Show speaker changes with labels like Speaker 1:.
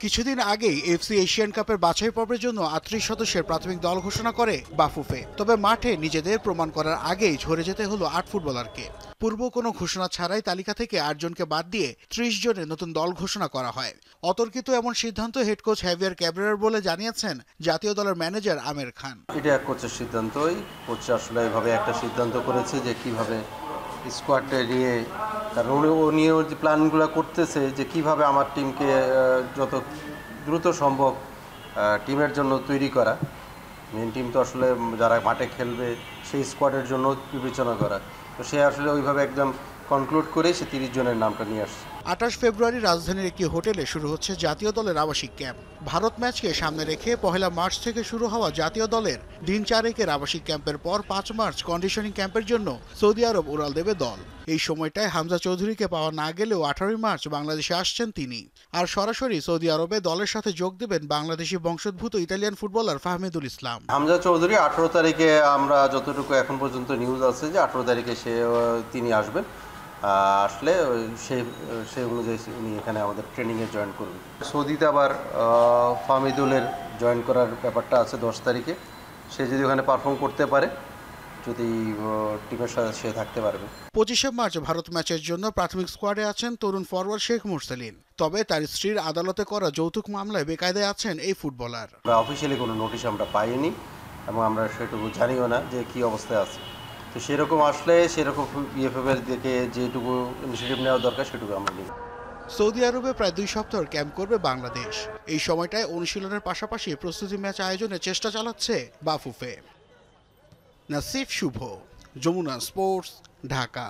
Speaker 1: কিছুদিন আগেই FC Asian কাপের বাছাই পর্বের জন্য ৩৮ সদস্যের প্রাথমিক দল ঘোষণা করে বাফুফে। তবে মাঠে নিজেদের প্রমাণ করার আগেই ঝরে যেতে হলো ৮ ফুটবলারকে। পূর্ব কোনো ঘোষণা ছাড়াই তালিকা থেকে ৮ জনকে বাদ দিয়ে ৩০ জনের নতুন দল ঘোষণা করা হয়। অতর্কিত এমন সিদ্ধান্ত হেড কোচ হ্যাভিয়ার ক্যাব্রেরার বলে জানিয়েছেন জাতীয় দলের ম্যানেজার আমির খান।
Speaker 2: এটা কোচের সিদ্ধান্তই, কোচ আসলে এভাবে একটা সিদ্ধান্ত করেছে যে কিভাবে স্কোয়াডটা নিয়ে, কারণ উনিও যে প্ল্যানগুলো করতেছে যে কিভাবে আমার টিমকে যত দ্রুত সম্ভব টিমের জন্য তৈরি করা। মেন টিম তো আসলে যারা মাঠে খেলবে সেই স্কোয়াডের জন্য বিবেচনা করা। তো সে আসলে ওইভাবে একদম কনক্লুড করে সে ৩০ জনের নামটা নিয়ে আসছে।
Speaker 1: ২৮ ফেব্রুয়ারি রাজধানীর একটি হোটেলে শুরু হচ্ছে জাতীয় দলের আবাসিক ক্যাম্প। ভারত ম্যাচকে সামনে রেখে ১ মার্চ থেকে শুরু হওয়া জাতীয় দলের দিন ৪ আবাসিক ক্যাম্পের পর ৫ মার্চ কন্ডিশনিং ক্যাম্পের জন্য সৌদি আরব উড়াল দেবে দল। এই সময়টায় হামজা চৌধুরীকে পাওয়া না গেলেও ১৮ মার্চ বাংলাদেশে আসছেন তিনি। আর সরাসরি সৌদি আরবে দলের সাথে যোগ দেবেন বাংলাদেশি বংশোদ্ভূত ইতালিয়ান ফুটবলার ফাহমিদুল ইসলাম।
Speaker 2: হামজা চৌধুরী ১৮ তারিখে, আমরা যতটুকু এখন পর্যন্ত নিউজ আছে যে ১৮ তারিখে তিনি আসবেন। আসলে সেই অনুযায়ী উনি এখানে আমাদের ট্রেনিংয়ে জয়েন করবেন। সৌদিতে আবার ফাহমিদুলের জয়েন করার ব্যাপারটা আছে ১০ তারিখে। সে যদি ওখানে পারফর্ম করতে পারে, যদি টিমের সাথে সে থাকতে পারবে।
Speaker 1: ২৫ মার্চ ভারত ম্যাচের জন্য প্রাথমিক স্কোয়াডে আছেন তরুণ ফরওয়ার্ড শেখ মুরসালিন। তবে তার স্ত্রীর আদালতে করা যৌতুক মামলায় বেকায়দায় আছেন এই ফুটবলার।
Speaker 2: অফিসিয়ালি কোনো নোটিশ আমরা পাইনি এবং আমরা সেটুকু জানিও না যে কী অবস্থায় আছে। তো সেরকম আসলে সেরকম বিএফএফের দিকে যেটুকু ইনিশিয়েটিভ নেওয়া দরকার সেটুকু আমরা নিই।
Speaker 1: সৌদি আরবে প্রায় ২ সপ্তাহ ক্যাম্প করবে বাংলাদেশ। এই সময়টায় অনুশীলনের পাশাপাশি প্রস্তুতি ম্যাচ আয়োজনের চেষ্টা চালাচ্ছে বাফুফে। নাসিফ শুভ, যমুনা স্পোর্টস, ঢাকা।